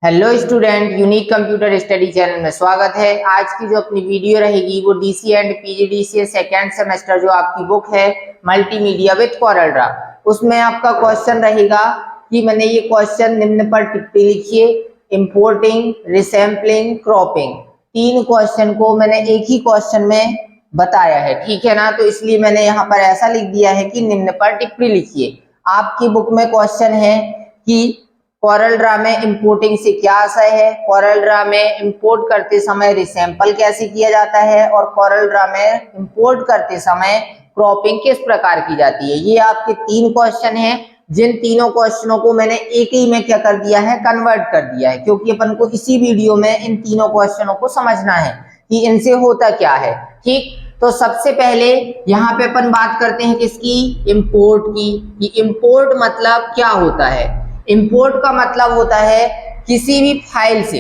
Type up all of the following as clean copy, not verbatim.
Hello student, unique computer study channel में स्वागत है। आज की जो अपनी वीडियो रहेगी वो DC and PGDCA second semester जो आपकी बुक है मल्टीमीडिया विद कोरल ड्रा, उसमें आपका क्वेश्चन रहेगा कि मैंने ये क्वेश्चन निम्न पर टिप्पणी लिखिए, इंपोर्टिंग, रिसैम्पलिंग, क्रॉपिंग, तीन क्वेश्चन को मैंने एक ही क्वेश्चन में बताया है, ठीक है ना। तो इसलिए मैंने यहाँ पर ऐसा लिख दिया है कि निम्न पर टिप्पणी लिखिए। आपकी बुक में क्वेश्चन है कि कोरल ड्रा में इंपोर्टिंग से क्या आशय है, कोरल ड्रा में इंपोर्ट करते समय रिसैंपल कैसे किया जाता है और कोरल ड्रा में इंपोर्ट करते समय क्रॉपिंग किस प्रकार की जाती है। ये आपके तीन क्वेश्चन हैं, जिन तीनों क्वेश्चनों को मैंने एक ही में क्या कर दिया है, कन्वर्ट कर दिया है, क्योंकि अपन को इसी वीडियो में इन तीनों क्वेश्चनों को समझना है कि इनसे होता क्या है। ठीक, तो सबसे पहले यहाँ पे अपन बात करते हैं किसकी, इंपोर्ट की। कि इंपोर्ट मतलब क्या होता है। इंपोर्ट का मतलब होता है किसी भी फाइल से,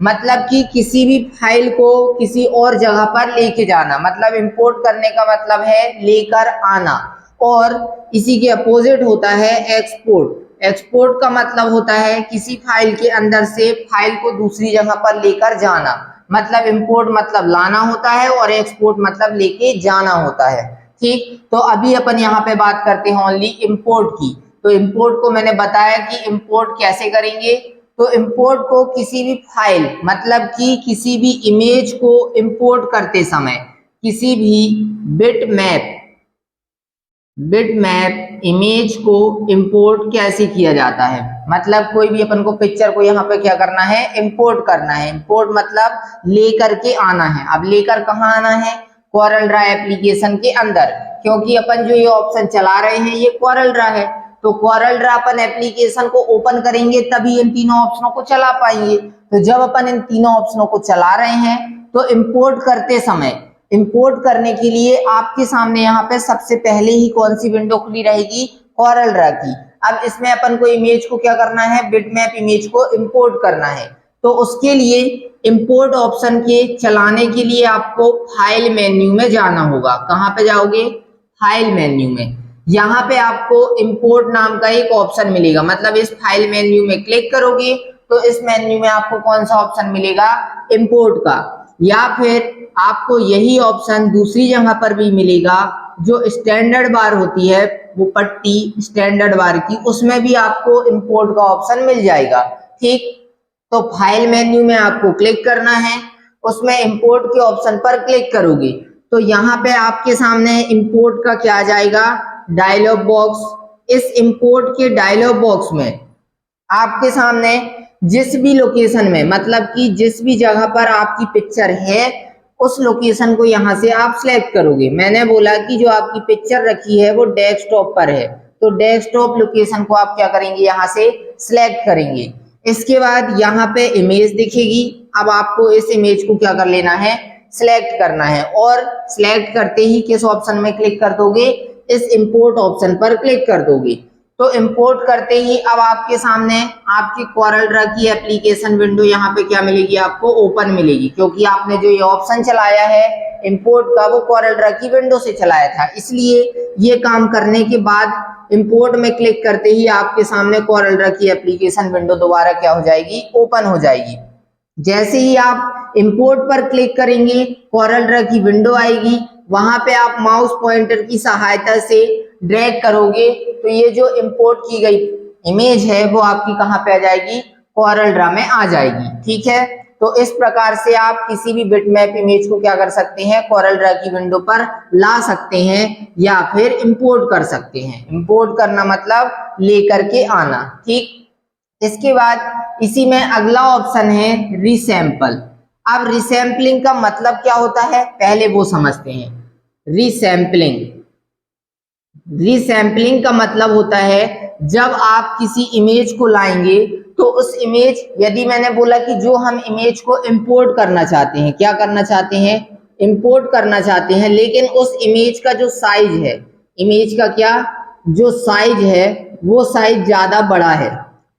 मतलब कि किसी भी फाइल को किसी और जगह पर लेके जाना, मतलब इंपोर्ट करने का मतलब है लेकर आना। और इसी के अपोजिट होता है एक्सपोर्ट। एक्सपोर्ट का मतलब होता है किसी फाइल के अंदर से फाइल को दूसरी जगह पर लेकर जाना। मतलब इंपोर्ट मतलब लाना होता है और एक्सपोर्ट मतलब लेके जाना होता है। ठीक, तो अभी अपन यहाँ पे बात करते हैं ओनली इंपोर्ट की। तो इंपोर्ट को मैंने बताया कि इंपोर्ट कैसे करेंगे। तो इंपोर्ट को किसी भी फाइल, मतलब कि किसी भी इमेज को इंपोर्ट करते समय किसी भी बिटमैप इमेज को इंपोर्ट कैसे किया जाता है। मतलब कोई भी अपन को पिक्चर को यहाँ पे क्या करना है, इंपोर्ट करना है। इंपोर्ट मतलब लेकर के आना है। अब लेकर कहाँ आना है, कोरल ड्रा एप्लीकेशन के अंदर, क्योंकि अपन जो ये ऑप्शन चला रहे हैं ये कोरल ड्रा है। तो कोरल ड्रा अपन एप्लीकेशन को ओपन करेंगे तभी इन तीनों ऑप्शनों को चला पाएंगे। तो जब अपन इन तीनों ऑप्शनों को चला रहे हैं तो इंपोर्ट करते समय, इंपोर्ट करने के लिए आपके सामने यहाँ पे सबसे पहले ही कौन सी विंडो खुली रहेगी, कोरल ड्रा की। अब इसमें अपन को इमेज को क्या करना है, बिटमैप इमेज को इंपोर्ट करना है। तो उसके लिए इंपोर्ट ऑप्शन के चलाने के लिए आपको फाइल मेन्यू में जाना होगा। कहाँ पे जाओगे, फाइल मेन्यू में। यहाँ पे आपको इंपोर्ट नाम का एक ऑप्शन मिलेगा, मतलब इस फाइल मेन्यू में क्लिक करोगे तो इस मेन्यू में आपको कौन सा ऑप्शन मिलेगा, इंपोर्ट का। या फिर आपको यही ऑप्शन दूसरी जगह पर भी मिलेगा, जो स्टैंडर्ड बार होती है, वो पट्टी स्टैंडर्ड बार की, उसमें भी आपको इंपोर्ट का ऑप्शन मिल जाएगा। ठीक, तो फाइल मेन्यू में आपको क्लिक करना है, उसमें इंपोर्ट के ऑप्शन पर क्लिक करोगे तो यहाँ पे आपके सामने इंपोर्ट का क्या आ जाएगा, डायलॉग बॉक्स। इस इंपोर्ट के डायलॉग बॉक्स में आपके सामने जिस भी लोकेशन में, मतलब कि जिस भी जगह पर आपकी पिक्चर है उस लोकेशन को यहाँ से आप सिलेक्ट करोगे। मैंने बोला कि जो आपकी पिक्चर रखी है वो डेस्कटॉप पर है, तो डेस्कटॉप लोकेशन को आप क्या करेंगे, यहाँ से सिलेक्ट करेंगे। इसके बाद यहाँ पे इमेज दिखेगी। अब आपको इस इमेज को क्या कर लेना है, सिलेक्ट करना है। और सिलेक्ट करते ही किस ऑप्शन में क्लिक कर दोगे, इस इंपोर्ट ऑप्शन पर क्लिक कर दोगे। तो इंपोर्ट करते ही अब आपके सामने आपकी कोरल ड्रा की एप्लीकेशन विंडो यहाँ पे क्या मिलेगी, आपको ओपन मिलेगी, क्योंकि आपने जो ये ऑप्शन चलाया है इंपोर्ट का वो कोरल ड्रा की विंडो से चलाया था। इसलिए ये काम करने के बाद इंपोर्ट में क्लिक करते ही आपके सामने कोरल ड्रा की एप्लीकेशन विंडो दोबारा क्या हो जाएगी, ओपन हो जाएगी। जैसे ही आप इंपोर्ट पर क्लिक करेंगे कोरल ड्रा की विंडो आएगी, वहां पे आप माउस पॉइंटर की सहायता से ड्रैग करोगे तो ये जो इंपोर्ट की गई इमेज है वो आपकी कहाँ पे आ जाएगी, कोरल ड्रा में आ जाएगी। ठीक है, तो इस प्रकार से आप किसी भी बिटमैप इमेज को क्या कर सकते हैं, कोरल ड्रा की विंडो पर ला सकते हैं या फिर इंपोर्ट कर सकते हैं। इंपोर्ट करना मतलब लेकर के आना। ठीक, इसके बाद इसी में अगला ऑप्शन है रिसैंपल। अब रिसैंपलिंग का मतलब क्या होता है, पहले वो समझते हैं। रिसैंपलिंग, रिसैंपलिंग का मतलब होता है जब आप किसी इमेज को लाएंगे तो उस इमेज, यदि मैंने बोला कि जो हम इमेज को इंपोर्ट करना चाहते हैं, क्या करना चाहते हैं, इंपोर्ट करना चाहते हैं, लेकिन उस इमेज का जो साइज है, इमेज का क्या जो साइज है वो साइज ज्यादा बड़ा है,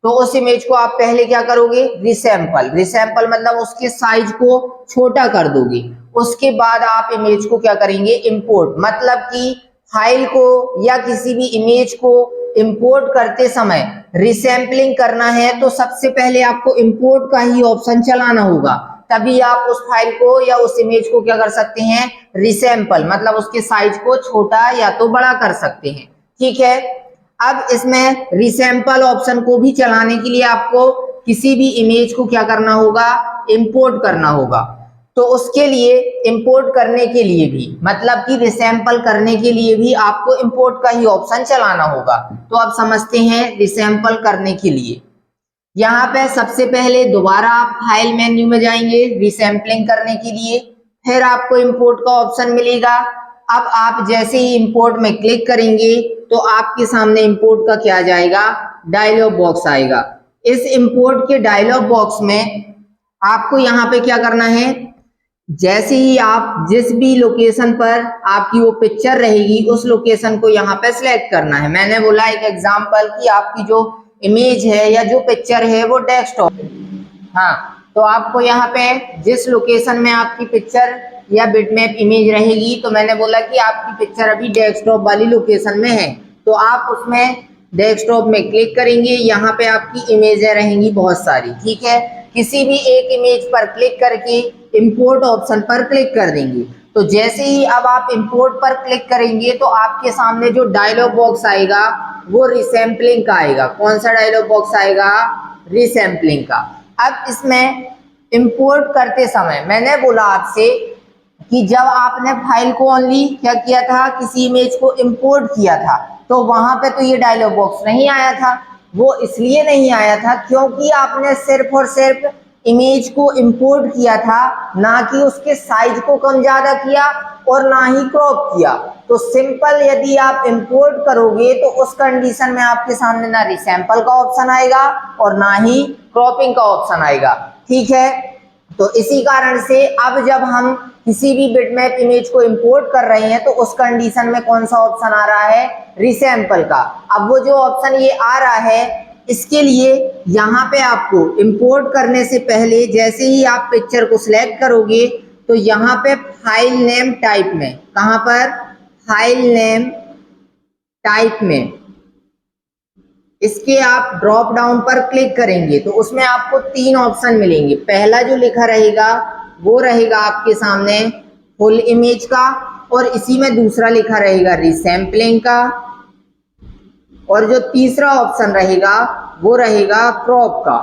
तो उस इमेज को आप पहले क्या करोगे, रिसैंपल। रिसैंपल मतलब उसके साइज को छोटा कर दोगे। उसके बाद आप इमेज को क्या करेंगे, इंपोर्ट। मतलब कि फाइल को या किसी भी इमेज को इंपोर्ट करते समय रिसैम्पलिंग करना है तो सबसे पहले आपको इंपोर्ट का ही ऑप्शन चलाना होगा, तभी आप उस फाइल को या उस इमेज को क्या कर सकते हैं, रिसैम्पल मतलब उसके साइज को छोटा या तो बड़ा कर सकते हैं। ठीक है, अब इसमें रिसैम्पल ऑप्शन को भी चलाने के लिए आपको किसी भी इमेज को क्या करना होगा, इंपोर्ट करना होगा। तो उसके लिए इंपोर्ट करने के लिए भी मतलब कि रिसैम्पल करने के लिए भी आपको इंपोर्ट का ही ऑप्शन चलाना होगा। तो अब समझते हैं रिसैम्पल करने के लिए। यहाँ पे सबसे पहले दोबारा आप फाइल मेन्यू में जाएंगे रिसैम्पलिंग करने के लिए, फिर आपको इंपोर्ट का ऑप्शन मिलेगा। अब आप जैसे ही इंपोर्ट में क्लिक करेंगे तो आपके सामने इंपोर्ट का क्या आ जाएगा, डायलॉग बॉक्स आएगा। इस इंपोर्ट के डायलॉग बॉक्स में आपको यहाँ पे क्या करना है, जैसे ही आप जिस भी लोकेशन पर आपकी वो पिक्चर रहेगी उस लोकेशन को यहाँ पे सिलेक्ट करना है। मैंने बोला एक एग्जांपल कि आपकी जो इमेज है या जो पिक्चर है वो डेस्कटॉप, हाँ, तो आपको यहाँ पे जिस लोकेशन में आपकी पिक्चर या बिटमैप इमेज रहेगी, तो मैंने बोला कि आपकी पिक्चर अभी डेस्कटॉप वाली लोकेशन में है, तो आप उसमें डेस्कटॉप में क्लिक करेंगे। यहाँ पे आपकी इमेजें रहेंगी बहुत सारी। ठीक है, किसी भी एक इमेज पर क्लिक करके इंपोर्ट ऑप्शन पर क्लिक कर देंगे। तो जैसे ही अब आप इंपोर्ट पर क्लिक करेंगे तो आपके सामने जो डायलॉग बॉक्स आएगा वो रिसैम्पलिंग का आएगा। कौन सा डायलॉग बॉक्स आएगा, रिसैम्पलिंग का। अब इसमें इंपोर्ट करते समय मैंने बोला आपसे कि जब आपने फाइल को ओनली क्या किया था, किसी इमेज को इंपोर्ट किया था, तो वहां पे तो ये डायलॉग बॉक्स नहीं आया था। वो इसलिए नहीं आया था क्योंकि आपने सिर्फ और सिर्फ इमेज को इंपोर्ट किया था, ना कि उसके साइज को कम ज्यादा किया और ना ही क्रॉप किया। तो सिंपल यदि आप इंपोर्ट करोगे तो उस कंडीशन में आपके सामने ना रिसैम्पल का ऑप्शन आएगा और ना ही क्रॉपिंग का ऑप्शन आएगा। ठीक है, तो इसी कारण से अब जब हम किसी भी बिटमैप इमेज को इंपोर्ट कर रहे हैं तो उस कंडीशन में कौन सा ऑप्शन आ रहा है, रिसैम्पल का। अब वो जो ऑप्शन ये आ रहा है, इसके लिए यहाँ पे आपको इंपोर्ट करने से पहले जैसे ही आप पिक्चर को सिलेक्ट करोगे तो यहाँ पे फाइल नेम टाइप में, कहाँ पर, फाइल नेम टाइप में, इसके आप ड्रॉप डाउन पर क्लिक करेंगे तो उसमें आपको 3 ऑप्शन मिलेंगे। पहला जो लिखा रहेगा वो रहेगा आपके सामने फुल इमेज का, और इसी में दूसरा लिखा रहेगा रिसैम्पलिंग का, और जो तीसरा ऑप्शन रहेगा वो रहेगा क्रॉप का।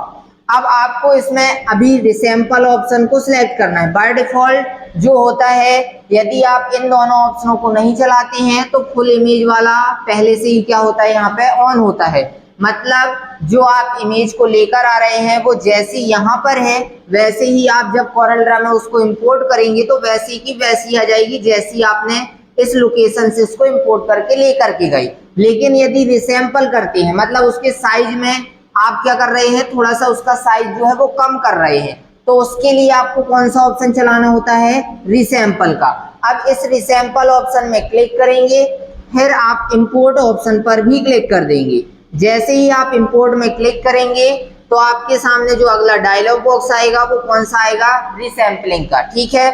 अब आपको इसमें अभी रिसैम्पल ऑप्शन को सिलेक्ट करना है। बाय डिफॉल्ट जो होता है, यदि आप इन दोनों ऑप्शनों को नहीं चलाते हैं तो फुल इमेज वाला पहले से ही क्या होता है, यहाँ पे ऑन होता है। मतलब जो आप इमेज को लेकर आ रहे हैं वो जैसी यहाँ पर है वैसे ही आप जब कॉरल ड्रा में उसको इंपोर्ट करेंगे तो वैसी की वैसी आ जाएगी जैसी आपने इस लोकेशन से इसको इंपोर्ट करके लेकर के गई। लेकिन यदि रिसैम्पल करते हैं मतलब उसके साइज में आप क्या कर रहे हैं, थोड़ा सा उसका साइज जो है वो कम कर रहे हैं, तो उसके लिए आपको कौन सा ऑप्शन चलाना होता है, रिसैम्पल का। अब इस रिसैम्पल ऑप्शन में क्लिक करेंगे, फिर आप इंपोर्ट ऑप्शन पर भी क्लिक कर देंगे। जैसे ही आप इंपोर्ट में क्लिक करेंगे तो आपके सामने जो अगला डायलॉग बॉक्स आएगा वो कौन सा आएगा, रिसैम्पलिंग का। ठीक है,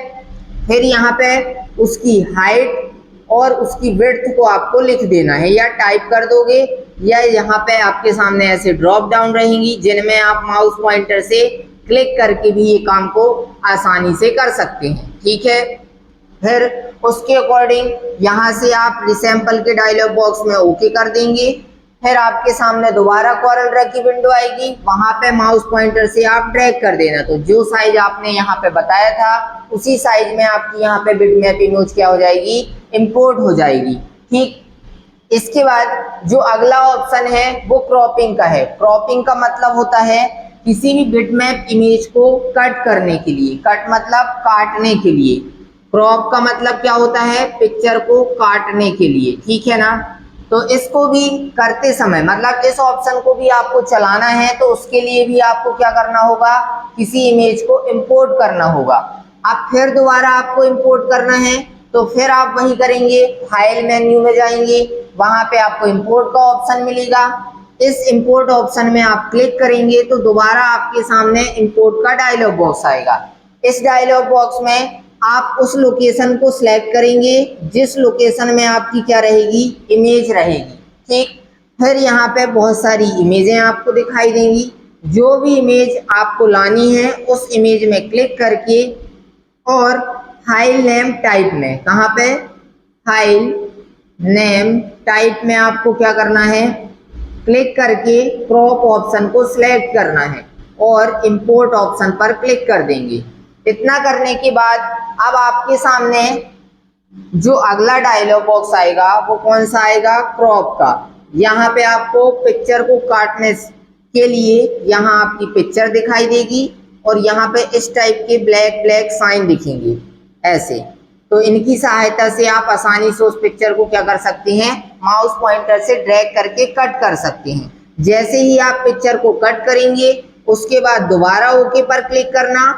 फिर यहाँ पे उसकी हाइट और उसकी विड्थ को आपको लिख देना है, या टाइप कर दोगे, या यहाँ पे आपके सामने ऐसे ड्रॉप डाउन रहेंगी जिनमें आप माउस पॉइंटर से क्लिक करके भी ये काम को आसानी से कर सकते हैं। ठीक है, फिर उसके अकॉर्डिंग यहाँ से आप रिसैम्पल के डायलॉग बॉक्स में ओके कर देंगे। फिर आपके सामने दोबारा कॉरल ड्रा की विंडो आएगी, वहां पे माउस पॉइंटर से आप ड्रैग कर देना, तो जो साइज आपने यहाँ पे बताया था उसी साइज में आपकी यहाँ पे बिटमैप इमेज क्या हो जाएगी, इंपोर्ट हो जाएगी। ठीक, इसके बाद जो अगला ऑप्शन है वो क्रॉपिंग का है। क्रॉपिंग का मतलब होता है किसी भी बिटमैप इमेज को कट करने के लिए, कट मतलब काटने के लिए, क्रॉप का मतलब क्या होता है, पिक्चर को काटने के लिए। ठीक है ना, तो इसको भी करते समय मतलब इस ऑप्शन को भी आपको चलाना है तो उसके लिए भी आपको क्या करना होगा, किसी इमेज को इंपोर्ट करना होगा। अब फिर दोबारा आपको इंपोर्ट करना है तो फिर आप वही करेंगे, फाइल मेन्यू में जाएंगे, वहां पे आपको इंपोर्ट का ऑप्शन मिलेगा। इस इंपोर्ट ऑप्शन में आप क्लिक करेंगे तो दोबारा आपके सामने इंपोर्ट का डायलॉग बॉक्स आएगा। इस डायलॉग बॉक्स में आप उस लोकेशन को सिलेक्ट करेंगे जिस लोकेशन में आपकी क्या रहेगी, इमेज रहेगी। ठीक, फिर यहाँ पे बहुत सारी इमेजें आपको दिखाई देंगी। जो भी इमेज आपको लानी है उस इमेज में क्लिक करके और फाइल नेम टाइप में, कहाँ पे, फाइल नेम टाइप में आपको क्या करना है, क्लिक करके क्रॉप ऑप्शन को सिलेक्ट करना है और इंपोर्ट ऑप्शन पर क्लिक कर देंगे। इतना करने के बाद अब आपके सामने जो अगला डायलॉग बॉक्स आएगा वो कौन सा आएगा, क्रॉप का। यहाँ पे आपको पिक्चर को काटने के लिए यहाँ आपकी पिक्चर दिखाई देगी और यहाँ पे इस टाइप के ब्लैक ब्लैक साइन दिखेंगे ऐसे। तो इनकी सहायता से आप आसानी से उस पिक्चर को क्या कर सकते हैं, माउस पॉइंटर से ड्रैग करके कट कर सकते हैं। जैसे ही आप पिक्चर को कट करेंगे उसके बाद दोबारा ओके पर क्लिक करना,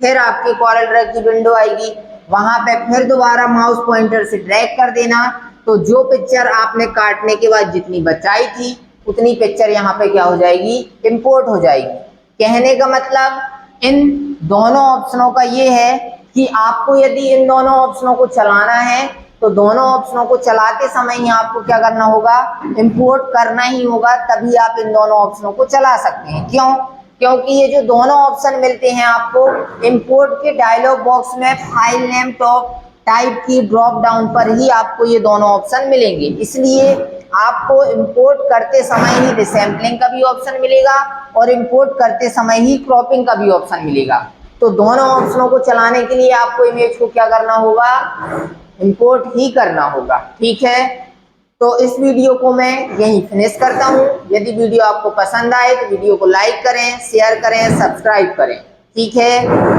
फिर आपके कॉर्ल ड्रैग की विंडो आएगी, वहां पे फिर दोबारा माउस पॉइंटर से ड्रैग कर देना। तो जो पिक्चर आपने काटने के बाद जितनी बचाई थी उतनी पिक्चर यहाँ पे क्या हो जाएगी, इंपोर्ट हो जाएगी। कहने का मतलब इन दोनों ऑप्शनों का ये है कि आपको यदि इन दोनों ऑप्शनों को चलाना है तो दोनों ऑप्शनों को चलाते समय ही आपको क्या करना होगा, इंपोर्ट करना ही होगा, तभी आप इन दोनों ऑप्शनों को चला सकते हैं। क्यों, क्योंकि ये जो दोनों ऑप्शन मिलते हैं आपको इंपोर्ट के डायलॉग बॉक्स में फाइल नेम टॉप टाइप की ड्रॉप डाउन पर ही आपको ये दोनों ऑप्शन मिलेंगे। इसलिए आपको इंपोर्ट करते समय ही रिसैम्पलिंग का भी ऑप्शन मिलेगा और इंपोर्ट करते समय ही क्रॉपिंग का भी ऑप्शन मिलेगा। तो दोनों ऑप्शनों को चलाने के लिए आपको इमेज को क्या करना होगा, इंपोर्ट ही करना होगा। ठीक है, तो इस वीडियो को मैं यहीं फिनिश करता हूँ। यदि वीडियो आपको पसंद आए तो वीडियो को लाइक करें, शेयर करें, सब्सक्राइब करें। ठीक है।